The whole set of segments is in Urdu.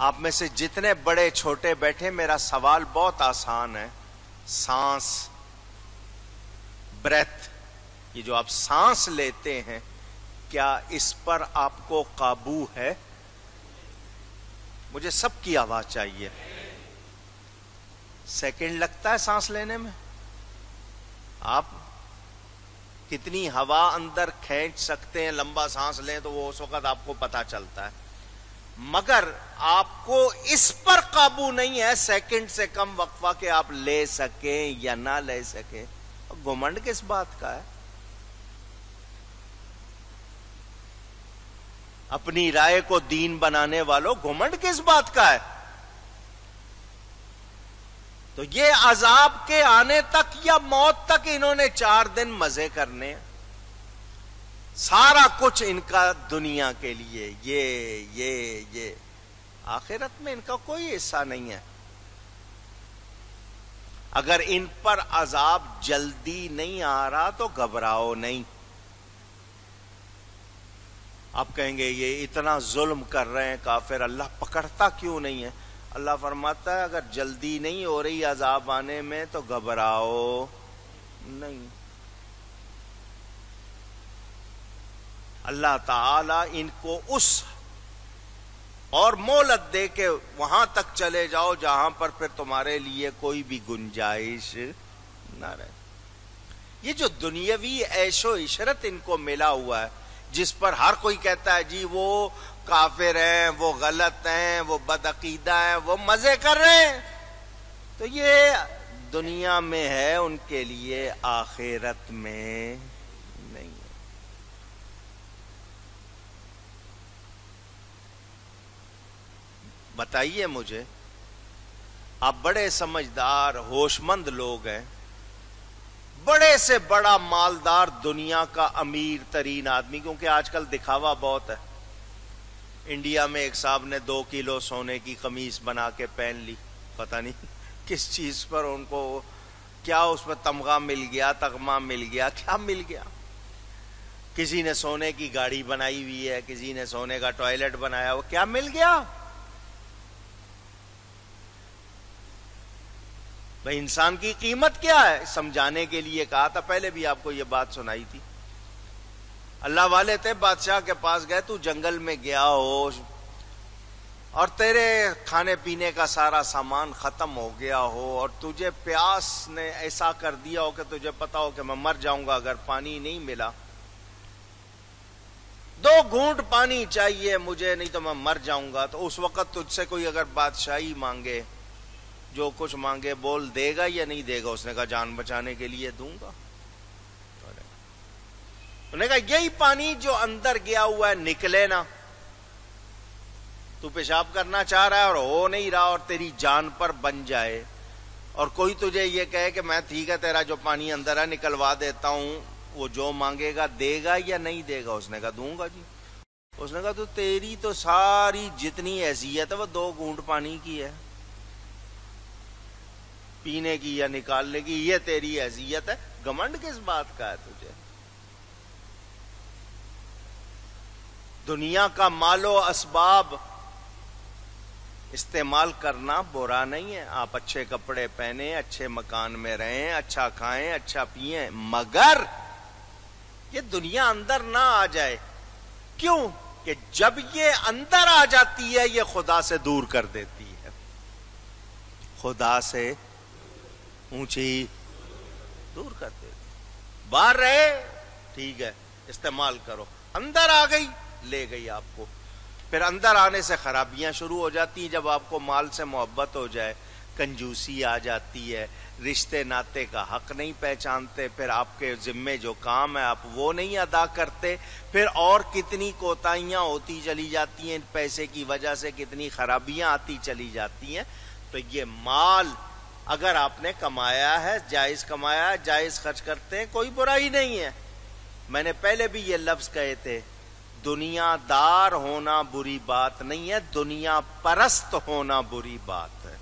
آپ میں سے جتنے بڑے چھوٹے بیٹھے، میرا سوال بہت آسان ہے. سانس، بریتھ، یہ جو آپ سانس لیتے ہیں، کیا اس پر آپ کو قابو ہے؟ مجھے سب کی آواز چاہیے. سیکنڈ لگتا ہے سانس لینے میں؟ آپ کتنی ہوا اندر کھینچ سکتے ہیں؟ لمبا سانس لیں تو وہ اس وقت آپ کو پتا چلتا ہے، مگر آپ کو اس پر قابو نہیں ہے سیکنڈ سے کم وقفہ کہ آپ لے سکیں یا نہ لے سکیں. گھمنڈ کس بات کا ہے؟ اپنی رائے کو دین بنانے والوں، گھمنڈ کس بات کا ہے؟ تو یہ عذاب کے آنے تک یا موت تک انہوں نے 4 دن مزے کرنے، سارا کچھ ان کا دنیا کے لیے، یہ آخرت میں ان کا کوئی حصہ نہیں ہے. اگر ان پر عذاب جلدی نہیں آ رہا تو گھبراؤ نہیں. آپ کہیں گے یہ اتنا ظلم کر رہے ہیں کافر، اللہ پکڑتا کیوں نہیں ہے؟ اللہ فرماتا ہے اگر جلدی نہیں ہو رہی عذاب آنے میں تو گھبراؤ نہیں. اللہ تعالی ان کو اس اور مہلت دے کے وہاں تک چلے جاؤ جہاں پر پھر تمہارے لیے کوئی بھی گنجائش نہ رہے. یہ جو دنیاوی عیش و عشرت ان کو ملا ہوا ہے، جس پر ہر کوئی کہتا ہے جی وہ کافر ہیں، وہ غلط ہیں، وہ بدعقیدہ ہیں، وہ مزے کر رہے ہیں، تو یہ دنیا میں ہے ان کے لیے، آخرت میں نہیں ہے. بتائیے مجھے، آپ بڑے سمجھدار ہوش مند لوگ ہیں، بڑے سے بڑا مالدار، دنیا کا امیر ترین آدمی، کیونکہ آج کل دکھاوا بہت ہے. انڈیا میں ایک صاحب نے 2 کلو سونے کی قمیص بنا کے پہن لی، پتہ نہیں کس چیز پر ان کو کیا اس میں تمغہ مل گیا، تغمہ مل گیا، کیا مل گیا. کسی نے سونے کی گاڑی بنائی ہوئی ہے، کسی نے سونے کا ٹوائلٹ بنایا، وہ کیا مل گیا؟ بھئی انسان کی قیمت کیا ہے؟ سمجھانے کے لیے کہا تھا، پہلے بھی آپ کو یہ بات سنائی تھی. اللہ والے تھے، بادشاہ کے پاس گئے، تو جنگل میں گیا ہو اور تیرے کھانے پینے کا سارا سامان ختم ہو گیا ہو اور تجھے پیاس نے ایسا کر دیا ہو کہ تجھے پتا ہو کہ میں مر جاؤں گا اگر پانی نہیں ملا. 2 گھونٹ پانی چاہیے مجھے، نہیں تو میں مر جاؤں گا. تو اس وقت تجھ سے کوئی اگر بادشاہی مانگے، جو کچھ مانگے بول دے گا یا نہیں دے گا؟ اس نے کہا جان بچانے کے لیے دوں گا. انہوں نے کہا یہی پانی جو اندر گیا ہوا ہے نکلے نا، تو پیشاب کرنا چاہ رہا ہے اور ہو نہیں رہا اور تیری جان پر بن جائے، اور کوئی تجھے یہ کہے کہ میں ٹھیک ہے تیرا جو پانی اندر ہے نکلوا دیتا ہوں، وہ جو مانگے گا دے گا یا نہیں دے گا؟ اس نے کہا دوں گا جی. اس نے کہا تو تیری تو ساری جتنی حیثیت ہے وہ 2 گھونٹ پانی کی ہے، پینے کی یا نکالنے کی، یہ تیری حیثیت ہے. گھمنڈ کس بات کا ہے تجھے؟ دنیا کا مال و اسباب استعمال کرنا برا نہیں ہے. آپ اچھے کپڑے پہنیں، اچھے مکان میں رہیں، اچھا کھائیں، اچھا پیئیں، مگر یہ دنیا اندر نہ آ جائے. کیوں؟ کہ جب یہ اندر آ جاتی ہے یہ خدا سے دور کر دیتی ہے. خدا سے اونچی دور کر دیتی. باہر رہے ٹھیک ہے استعمال کرو، اندر آ گئی لے گئی آپ کو. پھر اندر آنے سے خرابیاں شروع ہو جاتی ہیں. جب آپ کو مال سے محبت ہو جائے، کنجوسی آ جاتی ہے، رشتے ناتے کا حق نہیں پہچانتے، پھر آپ کے ذمے جو کام ہے آپ وہ نہیں ادا کرتے، پھر اور کتنی کوتاہیاں ہوتی چلی جاتی ہیں پیسے کی وجہ سے، کتنی خرابیاں آتی چلی جاتی ہیں. تو یہ مال اگر آپ نے کمایا ہے، جائز کمایا ہے، جائز خرچ کرتے ہیں، کوئی برائی نہیں ہے. میں نے پہلے بھی یہ لفظ کہے تھے، دنیا دار ہونا بری بات نہیں ہے، دنیا پرست ہونا بری بات ہے.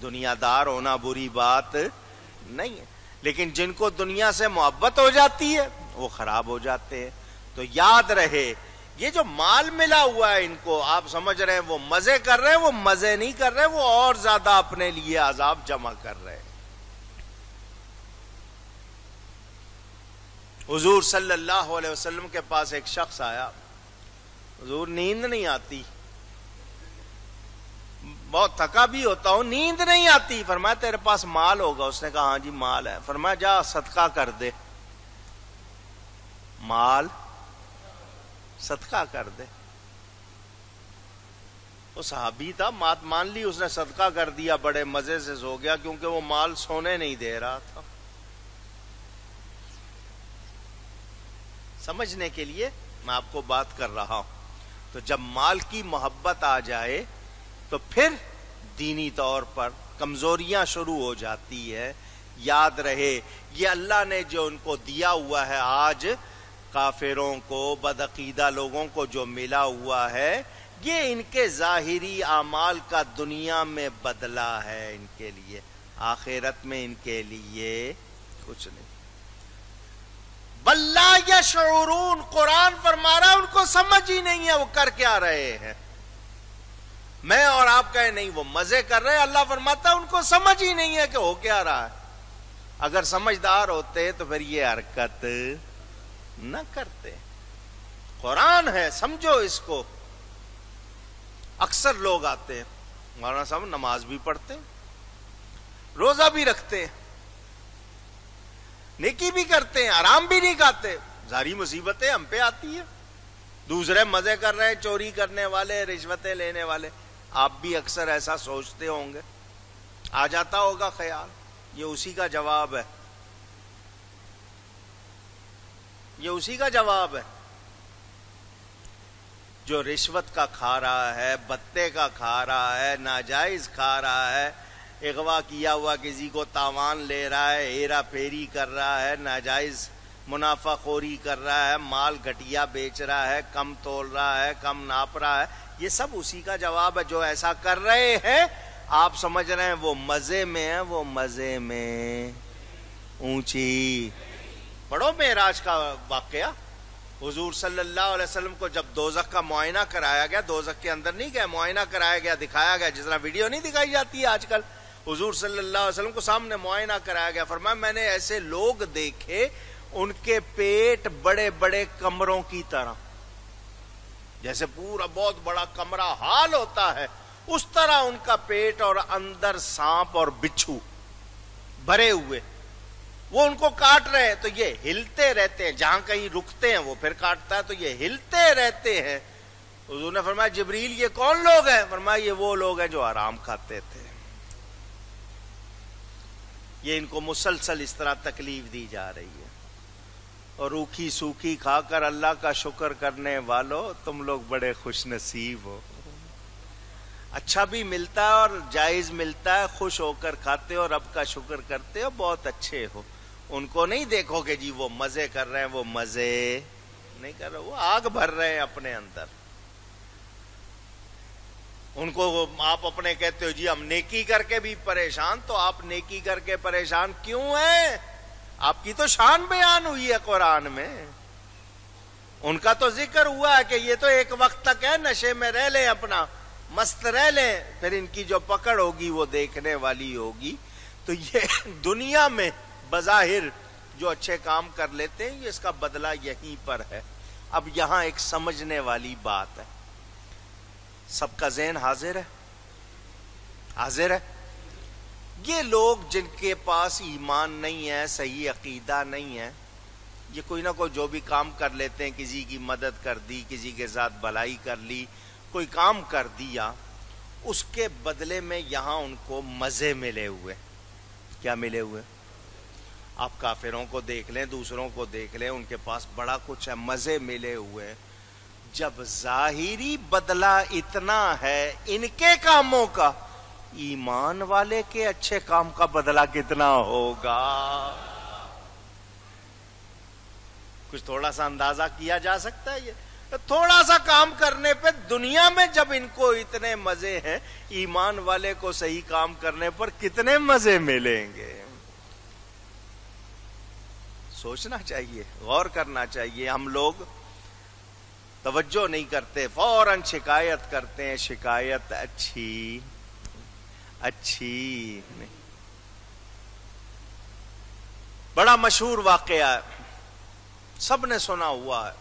دنیا دار ہونا بری بات نہیں ہے، لیکن جن کو دنیا سے محبت ہو جاتی ہے وہ خراب ہو جاتے ہیں. تو یاد رہے یہ جو مال ملا ہوا ہے ان کو، آپ سمجھ رہے ہیں وہ مزے کر رہے ہیں، وہ مزے نہیں کر رہے، وہ اور زیادہ اپنے لیے عذاب جمع کر رہے ہیں۔ حضور صلی اللہ علیہ وسلم کے پاس ایک شخص آیا، حضور نیند نہیں آتی، بہت تھکا بھی ہوتا ہوں، نیند نہیں آتی۔ فرمایا تیرے پاس مال ہوگا؟ اس نے کہا ہاں جی مال ہے۔ فرمایا جا صدقہ کر دے، مال صدقہ کر دے۔ وہ صحابی تھا، بات مان لی، اس نے صدقہ کر دیا، بڑے مزے سے سو گیا، کیونکہ وہ مال سونے نہیں دے رہا تھا۔ سمجھنے کے لیے میں آپ کو بات کر رہا ہوں۔ تو جب مال کی محبت آ جائے تو پھر دینی طور پر کمزوریاں شروع ہو جاتی ہے۔ یاد رہے یہ اللہ نے جو ان کو دیا ہوا ہے، آج کافروں کو، بدعقیدہ لوگوں کو جو ملا ہوا ہے، یہ ان کے ظاہری اعمال کا دنیا میں بدلہ ہے ان کے لیے، آخرت میں ان کے لیے کچھ نہیں۔ بل لا یشعرون، قرآن فرما رہا ہے ان کو سمجھ ہی نہیں ہے وہ کر کیا رہے ہیں۔ میں اور آپ کہیں نہیں وہ مزے کر رہے ہیں، اللہ فرماتا ہے ان کو سمجھ ہی نہیں ہے کہ ہو کیا رہا ہے۔ اگر سمجھدار ہوتے تو پھر یہ حرکت نہ کرتے۔ قرآن ہے، سمجھو اس کو۔ اکثر لوگ آتے ہیں، مولانا صاحب نماز بھی پڑھتے ہیں، روزہ بھی رکھتے ہیں، نیکی بھی کرتے ہیں، آرام بھی نہیں کھاتے، ظاہری مصیبتیں ہم پہ آتی ہیں، دوسرے مزے کر رہے ہیں، چوری کرنے والے، رشوتیں لینے والے۔ آپ بھی اکثر ایسا سوچتے ہوں گے، آ جاتا ہوگا خیال۔ یہ اسی کا جواب ہے، یہ اسی کا جواب ہے۔ جو رشوت کا کھا رہا ہے، بتے کا کھا رہا ہے، ناجائز کھا رہا ہے، اغوا کیا ہوا کسی کو تاوان لے رہا ہے، ہیرا پھیری کر رہا ہے، ناجائز منافع خوری کر رہا ہے، مال گھٹیا بیچ رہا ہے، کم تول رہا ہے، کم ناپ رہا ہے، یہ سب اسی کا جواب ہے۔ جو ایسا کر رہے ہیں آپ سمجھ رہے ہیں وہ مزے میں ہیں، وہ مزے میں اونچی۔ پڑھو معراج کا واقعہ۔ حضور صلی اللہ علیہ وسلم کو جب دوزخ کا معائنہ کرایا گیا، دوزخ کے اندر نہیں گیا، معائنہ کرایا گیا، دکھایا گیا، جس طرح ویڈیو نہیں دکھائی جاتی ہے آج کل، حضور صلی اللہ علیہ وسلم کو سامنے معائنہ کرایا گیا۔ فرمایا میں نے ایسے لوگ دیکھے ان کے پیٹ بڑے بڑے کمروں کی طرح، جیسے پورا بہت بڑا کمرہ ہال ہوتا ہے اس طرح ان کا پیٹ، اور اندر سانپ اور بچھو بھرے ہوئے، وہ ان کو کاٹ رہے ہیں تو یہ ہلتے رہتے ہیں، جہاں کہیں رکتے ہیں وہ پھر کاٹتا ہے تو یہ ہلتے رہتے ہیں۔ حضور نے فرمایا جبریل یہ کون لوگ ہیں؟ فرمایا یہ وہ لوگ ہیں جو حرام کھاتے تھے، یہ ان کو مسلسل اس طرح تکلیف دی جا رہی ہے۔ اور روکھی سوکھی کھا کر اللہ کا شکر کرنے والوں تم لوگ بڑے خوش نصیب ہو، اچھا بھی ملتا ہے اور جائز ملتا ہے، خوش ہو کر کھاتے ہو، رب کا شکر کرتے ہو، بہت اچھے ہو۔ ان کو نہیں دیکھو کہ جی وہ مزے کر رہے ہیں، وہ مزے نہیں کر رہے، وہ آگ بھر رہے ہیں اپنے اندر۔ ان کو آپ اپنے کہتے ہو جی ہم نیکی کر کے بھی پریشان، تو آپ نیکی کر کے پریشان کیوں ہیں؟ آپ کی تو شان بیان ہوئی ہے قرآن میں، ان کا تو ذکر ہوا ہے کہ یہ تو ایک وقت تک ہے، نشے میں رہ لیں، اپنا مست رہ لیں، پھر ان کی جو پکڑ ہوگی وہ دیکھنے والی ہوگی۔ تو یہ دنیا میں بظاہر جو اچھے کام کر لیتے ہیں، یہ اس کا بدلہ یہیں پر ہے۔ اب یہاں ایک سمجھنے والی بات ہے، سب کا ذہن حاضر ہے؟ حاضر ہے؟ یہ لوگ جن کے پاس ایمان نہیں ہے، صحیح عقیدہ نہیں ہے، یہ کوئی نہ کوئی جو بھی کام کر لیتے ہیں، کسی کی مدد کر دی، کسی کے ساتھ بھلائی کر لی، کوئی کام کر دیا، اس کے بدلے میں یہاں ان کو مزے ملے ہوئے۔ کیا ملے ہوئے؟ آپ کافروں کو دیکھ لیں، دوسروں کو دیکھ لیں، ان کے پاس بڑا کچھ ہے، مزے ملے ہوئے۔ جب ظاہری بدلہ اتنا ہے ان کے کاموں کا، ایمان والے کے اچھے کام کا بدلہ کتنا ہوگا؟ کچھ تھوڑا سا اندازہ کیا جا سکتا ہے؟ یہ تھوڑا سا کام کرنے پہ دنیا میں جب ان کو اتنے مزے ہیں، ایمان والے کو صحیح کام کرنے پر کتنے مزے ملیں گے؟ سوچنا چاہیے، غور کرنا چاہیے۔ ہم لوگ توجہ نہیں کرتے، فوراً شکایت کرتے ہیں، شکایت اچھی نہیں۔ بڑا مشہور واقعہ ہے، سب نے سنا ہوا ہے۔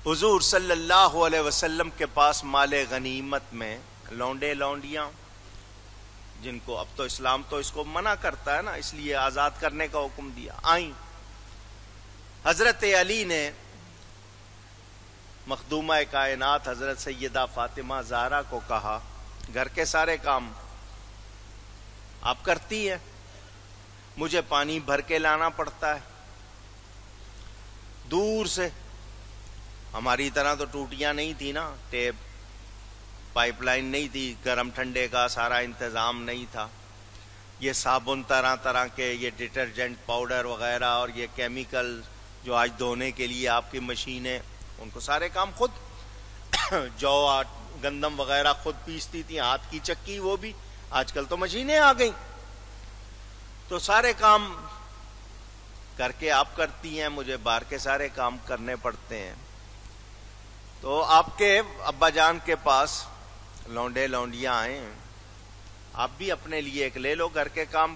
حضور صلی اللہ علیہ وسلم کے پاس مال غنیمت میں لونڈے لونڈیاں، جن کو اب تو اسلام تو اس کو منع کرتا ہے نا، اس لیے آزاد کرنے کا حکم دیا، آئیں۔ حضرت علی نے مخدومہ کائنات حضرت سیدہ فاطمہ زہرا کو کہا، گھر کے سارے کام آپ کرتی ہیں، مجھے پانی بھر کے لانا پڑتا ہے دور سے، ہماری طرح تو ٹوٹیاں نہیں تھی نا، ٹیپ پائپ لائن نہیں تھی، گرم ٹھنڈے کا سارا انتظام نہیں تھا، یہ صابن طرح طرح کے، یہ ڈٹرجنٹ پاؤڈر وغیرہ، اور یہ کیمیکل جو آج دھونے کے لیے آپ کی مشینیں، ان کو سارے کام خود جو گندم وغیرہ خود پیستی تھی، ہاتھ کی چکی وہ بھی، آج کل تو مشینیں آ گئیں، تو سارے کام کر کے آپ کرتی ہیں، مجھے باہر کے سارے کام کرنے پڑتے ہیں۔ تو آپ کے ابا جان کے پاس لونڈے لونڈیاں آئیں، آپ بھی اپنے لیے ایک لے لو گھر کے کام،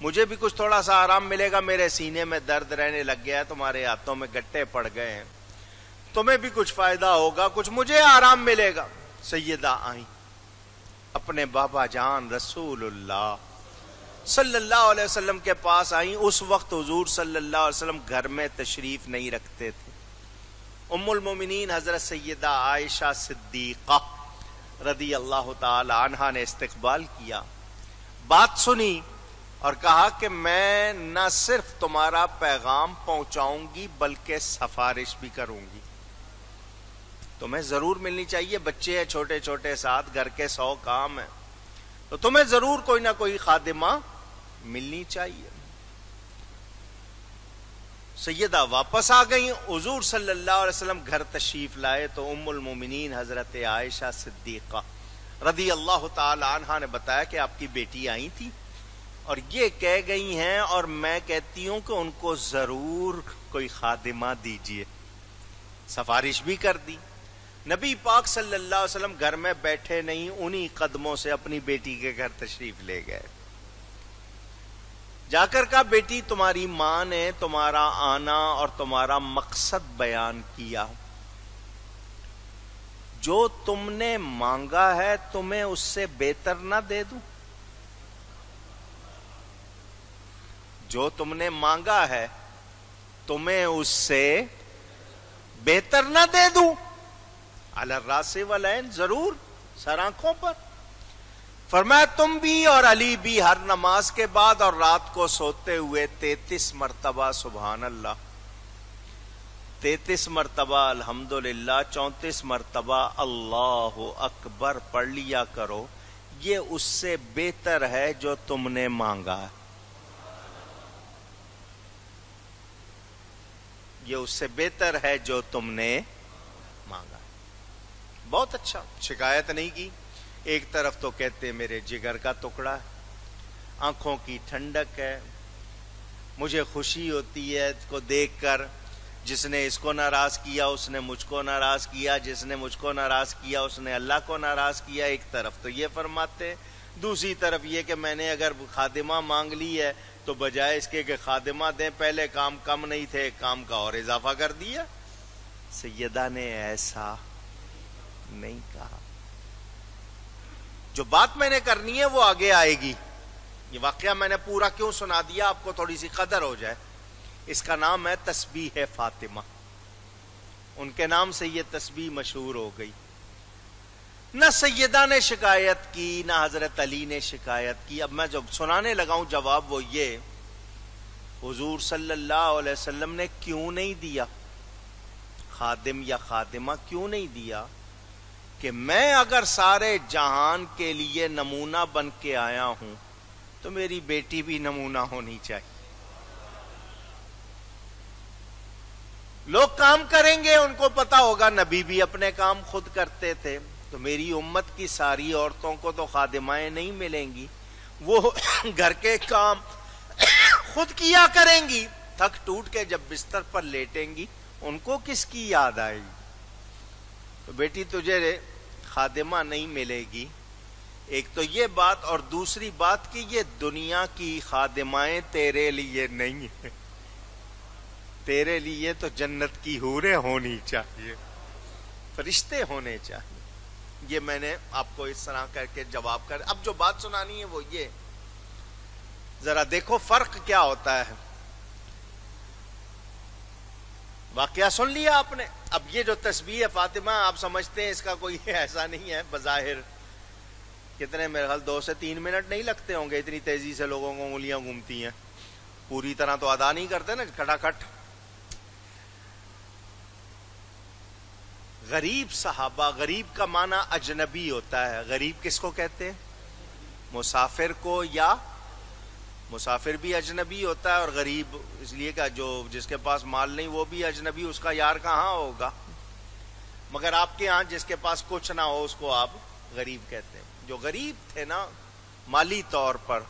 مجھے بھی کچھ تھوڑا سا آرام ملے گا، میرے سینے میں درد رہنے لگ گیا ہے، تمہارے ہاتھوں میں گٹے پڑ گئے ہیں، تمہیں بھی کچھ فائدہ ہوگا، کچھ مجھے آرام ملے گا۔ سیدہ آئیں، اپنے بابا جان رسول اللہ صلی اللہ علیہ وسلم کے پاس آئیں۔ اس وقت حضور صلی اللہ علیہ وسلم گھر میں تشریف نہیں رکھتے تھے۔ ام المومنین حضرت سیدہ عائشہ صدیقہ رضی اللہ تعالی عنہا نے استقبال کیا، بات سنی اور کہا کہ میں نہ صرف تمہارا پیغام پہنچاؤں گی بلکہ سفارش بھی کروں گی، تمہیں ضرور ملنی چاہیے، بچے ہیں چھوٹے چھوٹے ساتھ، گھر کے 100 کام ہیں، تو تمہیں ضرور کوئی نہ کوئی خادمہ ملنی چاہیے۔ سیدہ واپس آ گئیں، حضور صلی اللہ علیہ وسلم گھر تشریف لائے تو ام المومنین حضرت عائشہ صدیقہ رضی اللہ تعالی عنہا نے بتایا کہ آپ کی بیٹی آئی تھی اور یہ کہہ گئی ہیں، اور میں کہتی ہوں کہ ان کو ضرور کوئی خادمہ دیجیے، سفارش بھی کر دی۔ نبی پاک صلی اللہ علیہ وسلم گھر میں بیٹھے نہیں، انہی قدموں سے اپنی بیٹی کے گھر تشریف لے گئے، جا کر کہا بیٹی تمہاری ماں نے تمہارا آنا اور تمہارا مقصد بیان کیا، جو تم نے مانگا ہے تمہیں اس سے بہتر نہ دے دوں؟ جو تم نے مانگا ہے تمہیں اس سے بہتر نہ دے دوں؟ علی الراس والعین، ضرور، سر آنکھوں پر۔ فرمایا تم بھی اور علی بھی ہر نماز کے بعد اور رات کو سوتے ہوئے 33 مرتبہ سبحان اللہ، 33 مرتبہ الحمدللہ، 34 مرتبہ اللہ اکبر پڑھ لیا کرو، یہ اس سے بہتر ہے جو تم نے مانگا ہے، یہ اس سے بہتر ہے جو تم نے مانگا۔ بہت اچھا، شکایت نہیں کی۔ ایک طرف تو کہتے میرے جگر کا ٹکڑا ہے، آنکھوں کی ٹھنڈک ہے، مجھے خوشی ہوتی ہے اس کو دیکھ کر، جس نے اس کو ناراض کیا اس نے مجھ کو ناراض کیا، جس نے مجھ کو ناراض کیا اس نے اللہ کو ناراض کیا۔ ایک طرف تو یہ فرماتے، دوسری طرف یہ کہ میں نے اگر خادمہ مانگ لی ہے تو بجائے اس کے کہ خادمہ دیں، پہلے کام کم نہیں تھے، کام کا اور اضافہ کر دیا۔ سیدہ نے ایسا نہیں کہا، جو بات میں نے کرنی ہے وہ آگے آئے گی۔ یہ واقعہ میں نے پورا کیوں سنا دیا، آپ کو تھوڑی سی قدر ہو جائے۔ اس کا نام ہے تسبیح فاطمہ، ان کے نام سے یہ تسبیح مشہور ہو گئی۔ نہ سیدہ نے شکایت کی نہ حضرت علی نے شکایت کی۔ اب میں جب سنانے لگا ہوں جواب وہ یہ، حضور صلی اللہ علیہ وسلم نے کیوں نہیں دیا خادم یا خادمہ، کیوں نہیں دیا؟ کہ میں اگر سارے جہان کے لیے نمونہ بن کے آیا ہوں تو میری بیٹی بھی نمونہ ہونی چاہیے۔ لوگ کام کریں گے، ان کو پتا ہوگا نبی بھی اپنے کام خود کرتے تھے، تو میری امت کی ساری عورتوں کو تو خادمائیں نہیں ملیں گی، وہ گھر کے کام خود کیا کریں گی، تھک ٹوٹ کے جب بستر پر لیٹیں گی ان کو کس کی یاد آئے گی؟ تو بیٹی تجھے خادمہ نہیں ملے گی، ایک تو یہ بات، اور دوسری بات کہ یہ دنیا کی خادمائیں تیرے لیے نہیں ہیں، تیرے لیے تو جنت کی حوریں ہونی چاہیے، فرشتے ہونے چاہیے۔ یہ میں نے آپ کو اس طرح کر کے جواب کر، اب جو بات سنانی ہے وہ یہ، ذرا دیکھو فرق کیا ہوتا ہے۔ واقعہ سن لیا آپ نے، اب یہ جو تسبیح فاطمہ آپ سمجھتے ہیں اس کا کوئی ایسا نہیں ہے بظاہر، کتنے میرے خیال 2 سے 3 منٹ نہیں لگتے ہوں گے، اتنی تیزی سے لوگوں کو انگلیاں گھومتی ہیں، پوری طرح تو ادا نہیں کرتے نا کھٹاکھٹ۔ غریب صحابہ، غریب کا معنی اجنبی ہوتا ہے، غریب کس کو کہتے ہیں؟ مسافر کو، یا مسافر بھی اجنبی ہوتا ہے اور غریب اس لیے کہ جو جس کے پاس مال نہیں وہ بھی اجنبی، اس کا یار کہاں ہوگا، مگر آپ کے ہاں جس کے پاس کچھ نہ ہو اس کو آپ غریب کہتے ہیں۔ جو غریب تھے نا مالی طور پر،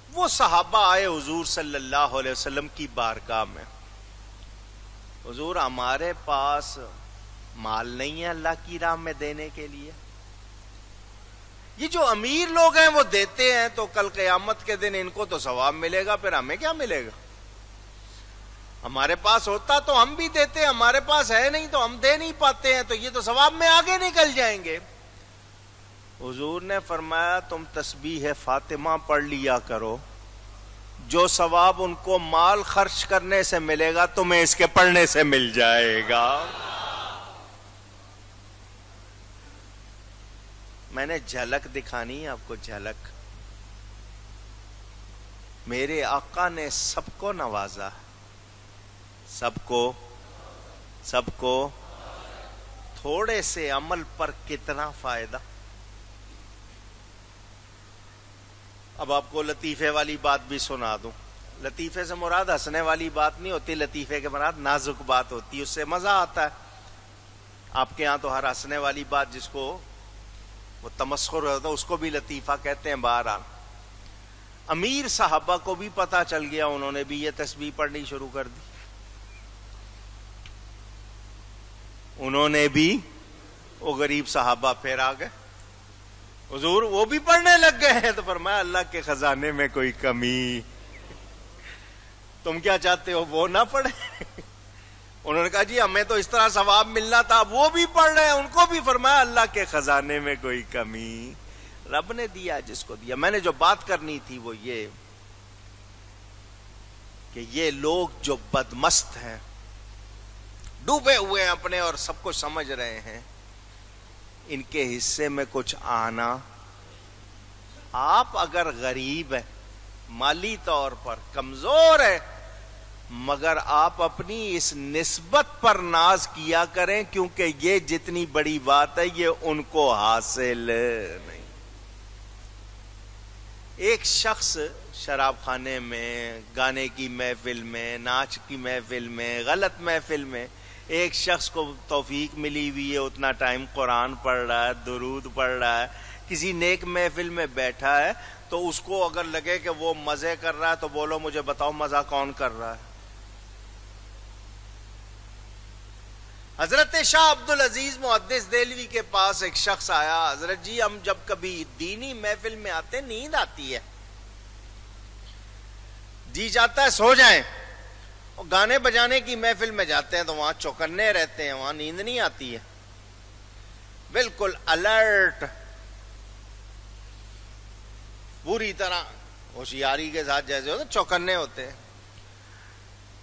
وہ صحابہ آئے حضور صلی اللہ علیہ وسلم کی بارگاہ میں، حضور ہمارے پاس مال نہیں ہے اللہ کی راہ میں دینے کے لیے، یہ جو امیر لوگ ہیں وہ دیتے ہیں تو کل قیامت کے دن ان کو تو ثواب ملے گا، پھر ہمیں کیا ملے گا؟ ہمارے پاس ہوتا تو ہم بھی دیتے، ہمارے پاس ہے نہیں تو ہم دے نہیں پاتے ہیں، تو یہ تو ثواب میں آگے نکل جائیں گے۔ حضور نے فرمایا تم تسبیح فاطمہ پڑھ لیا کرو، جو ثواب ان کو مال خرچ کرنے سے ملے گا تمہیں اس کے پڑھنے سے مل جائے گا۔ میں نے جھلک دکھانی ہے آپ کو، جھلک۔ میرے آقا نے سب کو نوازا، سب کو تھوڑے سے عمل پر کتنا فائدہ۔ اب آپ کو لطیفے والی بات بھی سنا دوں۔ لطیفے سے مراد ہنسنے والی بات نہیں ہوتی، لطیفے کے مراد نازک بات ہوتی ہے، اس سے مزہ آتا ہے۔ آپ کے ہاں تو ہر ہنسنے والی بات جس کو وہ تمسخر ہوتا ہے اس کو بھی لطیفہ کہتے ہیں۔ بہرحال امیر صحابہ کو بھی پتا چل گیا، انہوں نے بھی یہ تسبیح پڑھنی شروع کر دی، انہوں نے بھی، وہ غریب صحابہ پھر آ گئے، حضور وہ بھی پڑھنے لگ گئے ہیں، تو فرمایا اللہ کے خزانے میں کوئی کمی، تم کیا چاہتے ہو وہ نہ پڑھے؟ انہوں نے کہا جی ہمیں تو اس طرح ثواب ملنا تھا، وہ بھی پڑھ رہے ہیں، ان کو بھی فرمایا اللہ کے خزانے میں کوئی کمی، رب نے دیا جس کو دیا۔ میں نے جو بات کرنی تھی وہ یہ کہ یہ لوگ جو بدمست ہیں، ڈوبے ہوئے ہیں اپنے اور سب کچھ سمجھ رہے ہیں، ان کے حصے میں کچھ آنا، آپ اگر غریب ہیں، مالی طور پر کمزور ہے، مگر آپ اپنی اس نسبت پر ناز کیا کریں، کیونکہ یہ جتنی بڑی بات ہے یہ ان کو حاصل نہیں۔ ایک شخص شراب خانے میں، گانے کی محفل میں، ناچ کی محفل میں، غلط محفل میں، ایک شخص کو توفیق ملی ہوئی ہے، اتنا ٹائم قرآن پڑھ رہا ہے، درود پڑھ رہا ہے، کسی نیک محفل میں بیٹھا ہے، تو اس کو اگر لگے کہ وہ مزے کر رہا ہے تو بولو مجھے بتاؤ مزہ کون کر رہا ہے؟ حضرت شاہ عبدالعزیز محدث دہلوی کے پاس ایک شخص آیا، حضرت جی ہم جب کبھی دینی محفل میں آتے نیند آتی ہے، جی جاتا ہے سو جائیں، اور گانے بجانے کی محفل میں جاتے ہیں تو وہاں چوکنے رہتے ہیں، وہاں نیند نہیں آتی ہے، بالکل الرٹ، پوری طرح ہوشیاری کے ساتھ جیسے ہوتے چوکنے ہوتے ہیں۔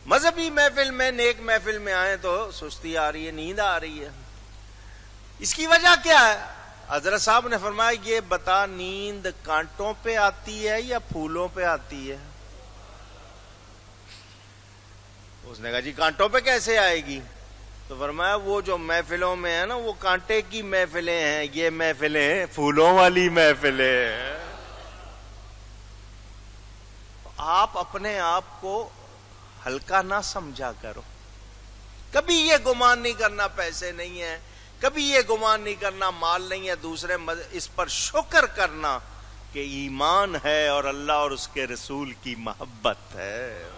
مذہبی محفل میں، نیک محفل میں آئے تو سستی آ رہی ہے، نیند آ رہی ہے، اس کی وجہ کیا ہے؟ حضرت صاحب نے فرمایا یہ بتا نیند کانٹوں پہ آتی ہے یا پھولوں پہ آتی ہے؟ اس نے کہا جی کانٹوں پہ کیسے آئے گی؟ تو فرمایا وہ جو محفلوں میں ہے نا وہ کانٹے کی محفلیں ہیں، یہ محفلیں پھولوں والی محفلیں ہیں۔ آپ اپنے آپ کو ہلکا نہ سمجھا کرو، کبھی یہ گمان نہیں کرنا پیسے نہیں ہیں، کبھی یہ گمان نہیں کرنا مال نہیں ہے، دوسرے اس پر شکر کرنا کہ ایمان ہے اور اللہ اور اس کے رسول کی محبت ہے۔